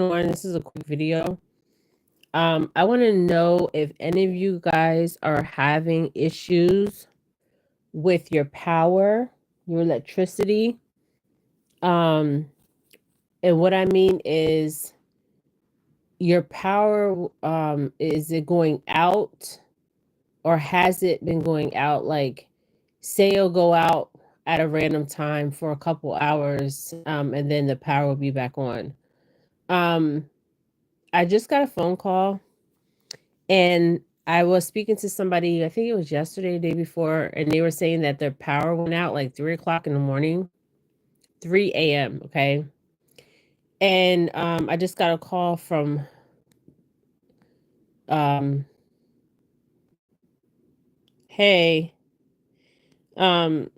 on. This is a quick video. I want to know if any of you guys are having issues with your power, your electricity. Um, and what I mean is your power, is it going out or has it been going out? Like, say it'll go out at a random time for a couple hours, and then the power will be back on. Um, I just got a phone call. And I was speaking to somebody, I think it was yesterday, the day before, and they were saying that their power went out like 3 o'clock in the morning, 3 a.m. Okay. And I just got a call from um, hey, um,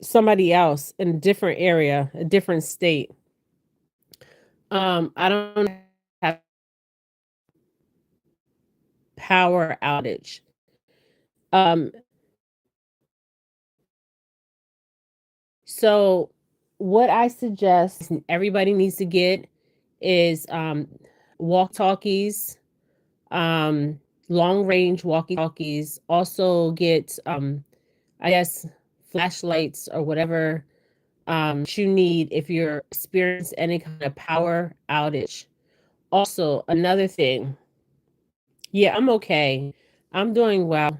somebody else in a different area, a different state. I don't have power outage. Um, so what I suggest everybody needs to get is walk talkies, um, long range walkie talkies. Also get I guess flashlights or whatever you need if you're experiencing any kind of power outage. Also, another thing, yeah, I'm okay. I'm doing well.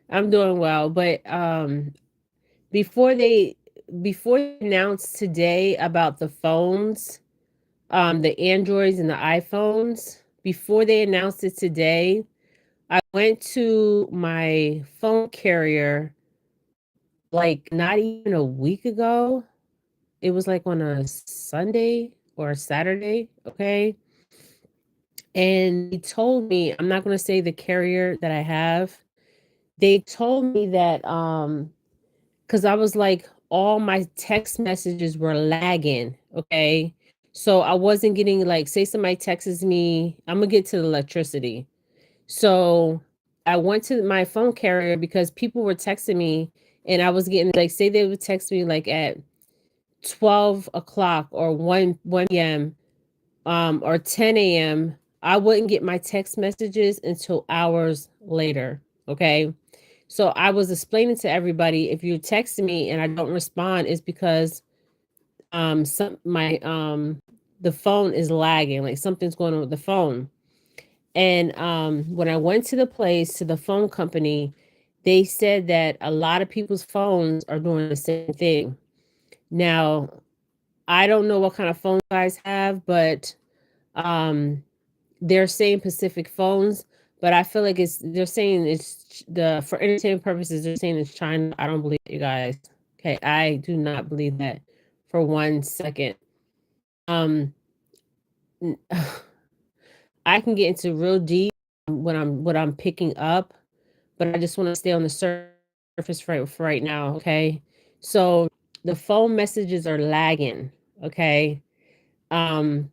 I'm doing well, but before they before they announced today about the phones, the Androids and the iPhones, before they announced it today, I went to my phone carrier like not even a week ago. It was like on a Sunday or a Saturday, okay? And he told me, I'm not going to say the carrier that I have. They told me that cuz I was like all my text messages were lagging, okay? So I wasn't getting like say somebody texts me, I'm going to get to the electricity. So I went to my phone carrier because people were texting me and I was getting like say they would text me like at 12 o'clock or 1 p.m. Or 10 a.m. I wouldn't get my text messages until hours later. Okay. So I was explaining to everybody if you're texting me and I don't respond, it's because some my the phone is lagging, like something's going on with the phone. And when I went to the place, to the phone company, they said that a lot of people's phones are doing the same thing. Now, I don't know what kind of phone you guys have, but um, they're saying Pacific phones, but I feel like they're saying for entertainment purposes, they're saying it's China. I don't believe you guys. Okay, I do not believe that for 1 second. Um, n- I can get into real deep what I'm picking up, but I just want to stay on the surface for right now, okay? So the phone messages are lagging, okay? Um,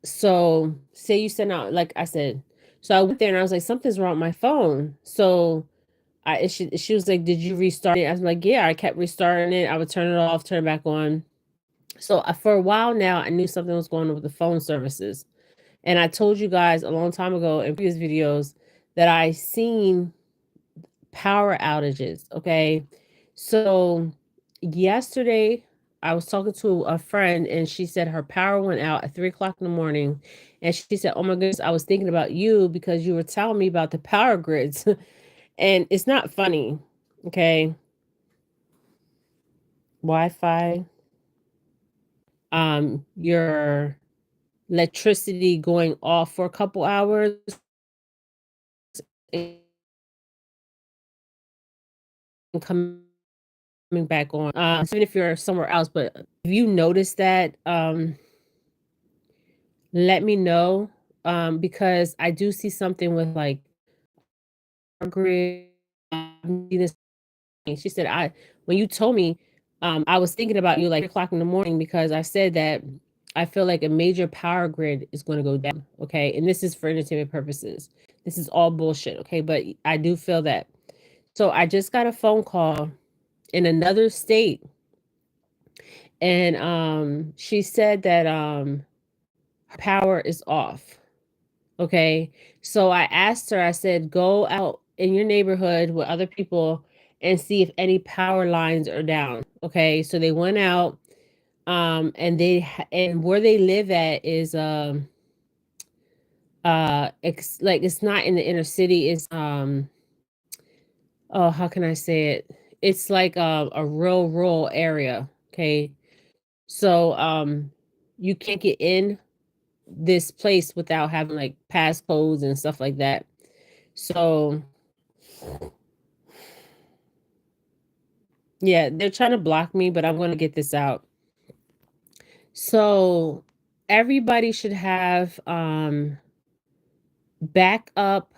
so say you send out, like I said, so I went there and I was like, something's wrong with my phone. So she was like, did you restart it? I was like, yeah, I kept restarting it. I would turn it off, turn it back on. So for a while now, I knew something was going on with the phone services. And I told you guys a long time ago in previous videos that I seen power outages. Okay. So yesterday I was talking to a friend and she said her power went out at 3 o'clock in the morning. And she said, oh my goodness, I was thinking about you because you were telling me about the power grids. And it's not funny. Okay. Wi-Fi, your electricity going off for a couple hours and coming back on. Even if you're somewhere else, but if you notice that, let me know. Because I do see something with like grid. She said, I when you told me, I was thinking about you like 3 o'clock in the morning because I said that I feel like a major power grid is going to go down. Okay. And this is for entertainment purposes. This is all bullshit. Okay. But I do feel that. So I just got a phone call in another state. And she said that her power is off. Okay. So I asked her, I said, go out in your neighborhood with other people and see if any power lines are down. Okay. So they went out, and and where they live at is, like it's not in the inner city. It's, oh, how can I say it? It's like a real rural area. Okay. So, you can't get in this place without having like passcodes and stuff like that. So, yeah, they're trying to block me, but I'm going to get this out. So, everybody should have backup.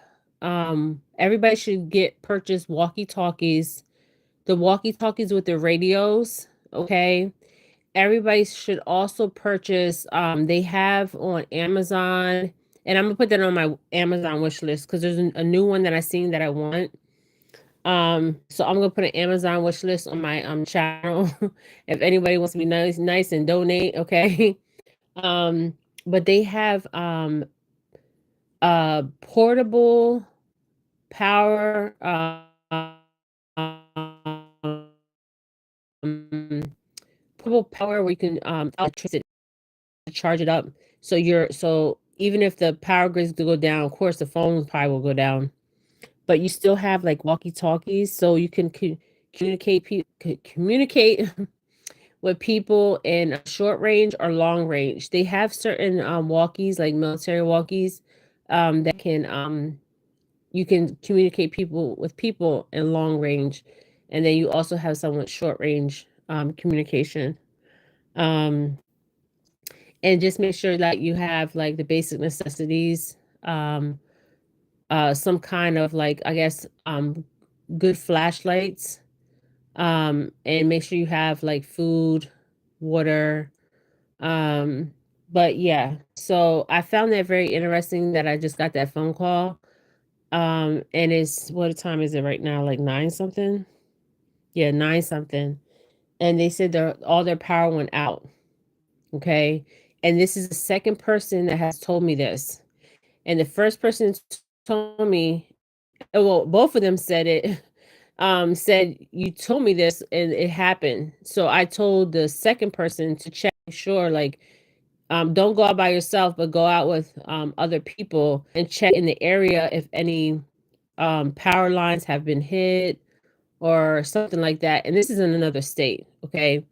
Everybody should get purchase walkie-talkies, the walkie-talkies with the radios, okay? Everybody should also purchase, they have on Amazon, and I'm gonna put that on my Amazon wish list because there's a new one that I seen that I want. So I'm gonna put an Amazon wish list on my channel if anybody wants to be nice and donate, okay? Um, but they have portable power, portable power where you can electricity to charge it up. So even if the power grids go down, of course the phone probably will go down, but you still have like walkie talkies, so you can communicate with people in a short range or long range. They have certain walkies, like military walkies, that can you can communicate people with people in long range, and then you also have some with short range communication. Um, and just make sure that you have like the basic necessities, um, some kind of like I guess good flashlights, and make sure you have like food, water. Um, but yeah, so I found that very interesting that I just got that phone call. And it's what time is it right now? Like nine something? Yeah, nine something. And they said all their power went out. Okay. And this is the second person that has told me this. And the first person told me, well, both of them said it, said, you told me this and it happened. So I told the second person to check, sure, like, don't go out by yourself, but go out with other people and check in the area if any power lines have been hit or something like that. And this is in another state, okay?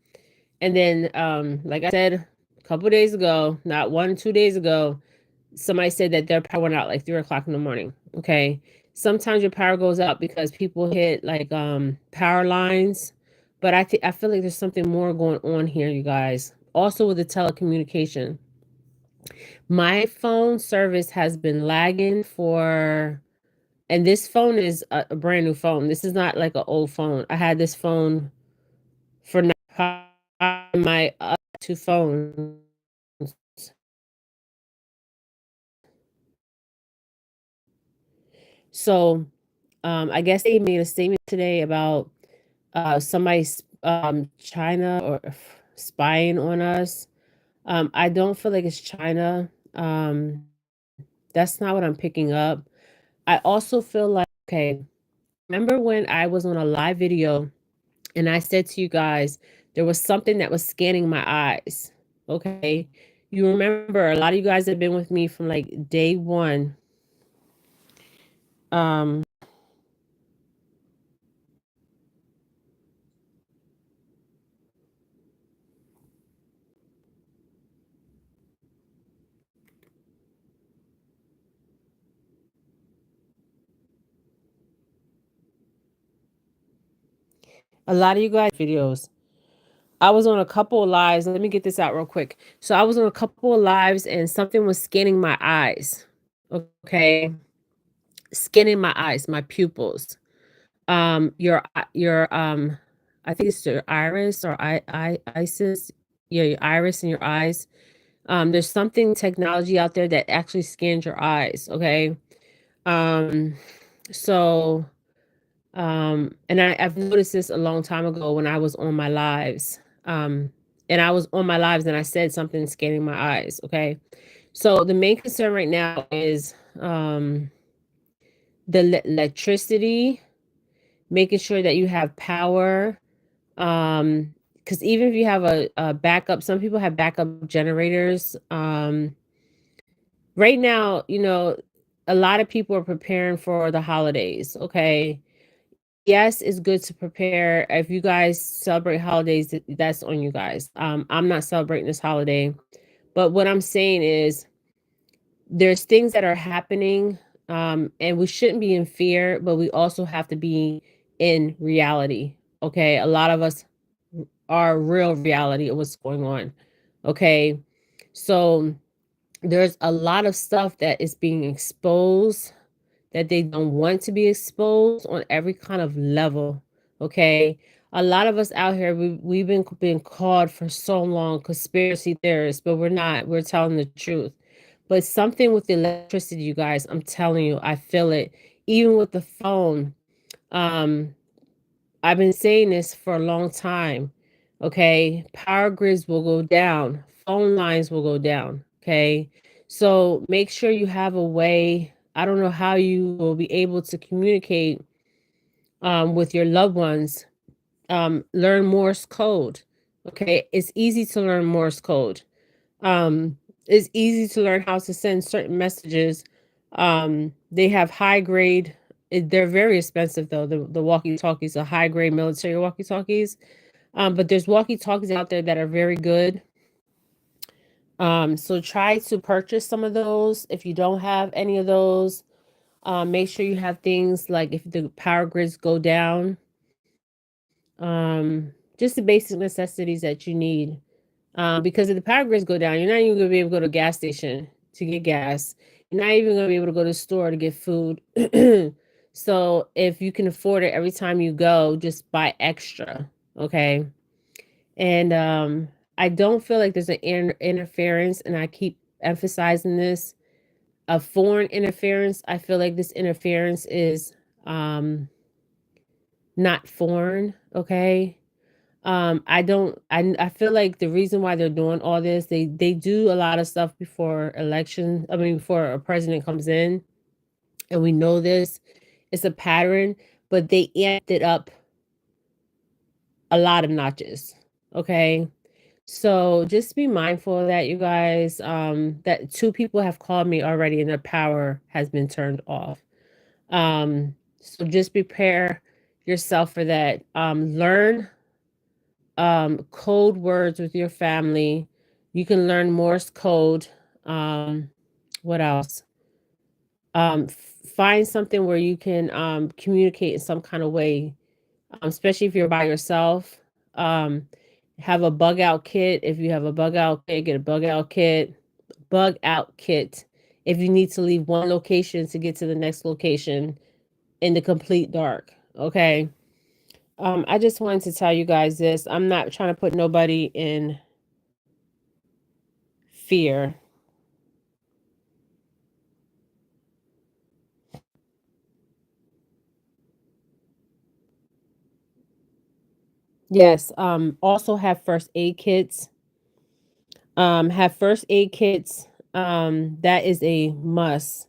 And then, like I said a couple days ago, not 1 2 days ago, somebody said that their power went out like 3 o'clock in the morning. Okay. Sometimes your power goes out because people hit like power lines. But I feel like there's something more going on here, you guys. Also with the telecommunication. My phone service has been lagging for, and this phone is a brand new phone. This is not like an old phone. I had this phone for my other two phones. So, I guess they made a statement today about somebody's China or spying on us. I don't feel like it's China. That's not what I'm picking up. I also feel like, okay, remember when I was on a live video and I said to you guys, there was something that was scanning my eyes. Okay. You remember a lot of you guys have been with me from like day one. Um, a lot of you guys videos. I was on a couple of lives. Let me get this out real quick. So I was on a couple of lives and something was scanning my eyes. Okay. Scanning my eyes, my pupils. Your I think it's your iris or isis. Yeah, your iris and your eyes. There's something technology out there that actually scans your eyes. Okay. Um, so and I've noticed this a long time ago when I was on my lives. And I was on my lives and I said something scanning my eyes. Okay. So the main concern right now is the electricity, making sure that you have power. Because even if you have a backup, some people have backup generators. Right now, a lot of people are preparing for the holidays. Okay. Yes, it's good to prepare. If you guys celebrate holidays, that's on you guys. I'm not celebrating this holiday, but what I'm saying is there's things that are happening, and we shouldn't be in fear, but we also have to be in reality. Okay. A lot of us are real reality of what's going on. Okay. So there's a lot of stuff that is being exposed that they don't want to be exposed on every kind of level. Okay. A lot of us out here, we've been called for so long conspiracy theorists, but we're not. We're telling the truth. But something with the electricity, you guys, I'm telling you, I feel it. Even with the phone, um, I've been saying this for a long time. Okay. Power grids will go down, phone lines will go down. Okay. So make sure you have a way. I don't know how you will be able to communicate with your loved ones. Learn Morse code. Okay. It's easy to learn Morse code. It's easy to learn how to send certain messages. They have high grade. They're very expensive though. The walkie talkies are high grade military walkie talkies. But there's walkie talkies out there that are very good. So try to purchase some of those. If you don't have any of those, make sure you have things like if the power grids go down, just the basic necessities that you need. Because if the power grids go down, you're not even going to be able to go to a gas station to get gas. You're not even going to be able to go to the store to get food. So if you can afford it every time you go, just buy extra. Okay. And I don't feel like there's an interference, and I keep emphasizing this, a foreign interference. I feel like this interference is not foreign. Okay. I don't I feel like the reason why they're doing all this, they do a lot of stuff before election, I mean before a president comes in, and we know this. It's a pattern, but they amped it up a lot of notches. Okay. So just be mindful of that, you guys. That two people have called me already and their power has been turned off. So just prepare yourself for that. Learn code words with your family. You can learn Morse code. What else? Find something where you can communicate in some kind of way, especially if you're by yourself. Um, have a bug out kit. If you have a bug out kit, get a bug out kit. Bug out kit. If you need to leave one location to get to the next location in the complete dark. Okay. I just wanted to tell you guys this. I'm not trying to put nobody in fear. Yes. Also have first aid kits. Have first aid kits. That is a must.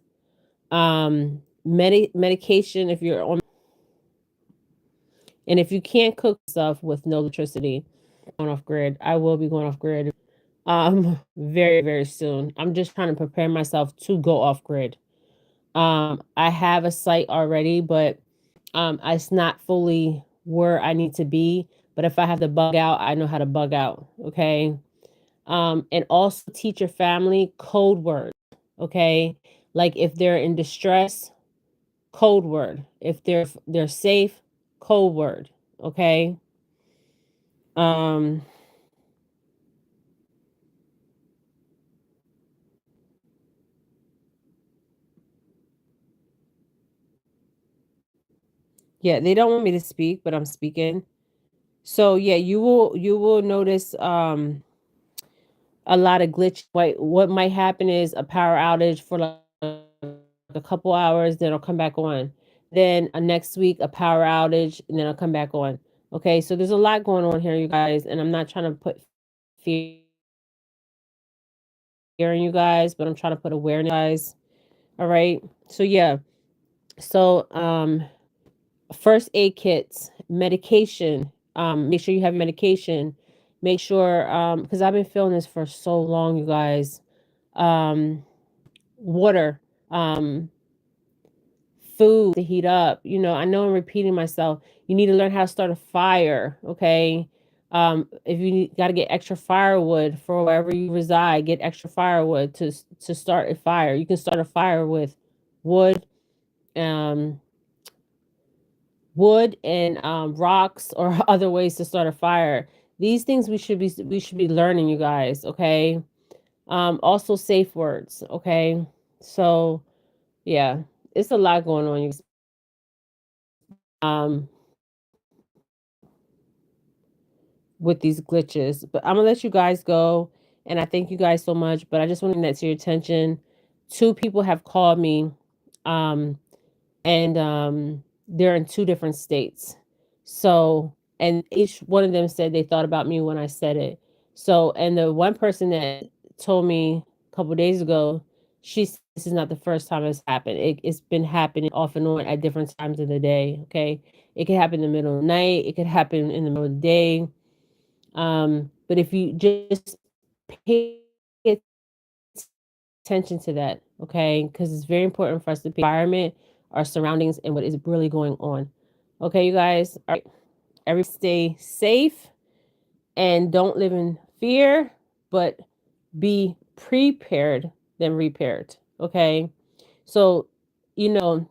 Medication if you're on, and if you can't cook stuff with no electricity, going off grid. I will be going off grid. Very, very soon. I'm just trying to prepare myself to go off grid. I have a site already, but it's not fully where I need to be. But if I have to bug out, I know how to bug out. Okay. And also teach your family code words. Okay. Like if they're in distress, code word. If they're safe, code word. Okay. Um, yeah, they don't want me to speak, but I'm speaking. So yeah, you will notice a lot of glitch. What might happen is a power outage for like a couple hours, then it'll come back on. Then next week a power outage, and then I'll come back on. Okay, so there's a lot going on here, you guys, and I'm not trying to put fear scaring you guys, but I'm trying to put awareness, guys. All right. So yeah. So first aid kits, medication. Make sure you have medication. Make sure because I've been feeling this for so long, you guys. Um, water, food to heat up. I know I'm repeating myself. You need to learn how to start a fire. Okay. If you got to get extra firewood for wherever you reside, get extra firewood to start a fire. You can start a fire with wood, um, and rocks or other ways to start a fire. These things we should be learning, you guys. Okay. Also safe words. Okay. So yeah, it's a lot going on. Um, with these glitches. But I'm gonna let you guys go, and I thank you guys so much. But I just want to bring that to your attention. Two people have called me, um, and they're in two different states. So, and each one of them said they thought about me when I said it. So, and the one person that told me a couple days ago, she said this is not the first time it's happened. It's been happening off and on at different times of the day. Okay, it could happen in the middle of the night. It could happen in the middle of the day. But if you just pay attention to that, okay, because it's very important for us to pay environment, our surroundings, and what is really going on. Okay, you guys. All right. Everybody stay safe and don't live in fear, but be prepared than repaired. Okay. So, you know,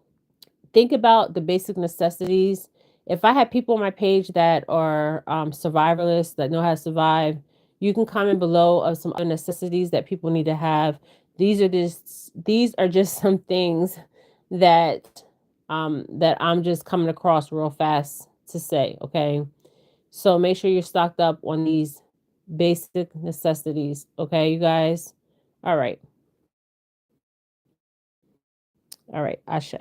think about the basic necessities. If I have people on my page that are survivalists that know how to survive, you can comment below of some other necessities that people need to have. These are just some things that I'm just coming across real fast to say. Okay, so make sure you're stocked up on these basic necessities. Okay, you guys. All right, all right. Ashe.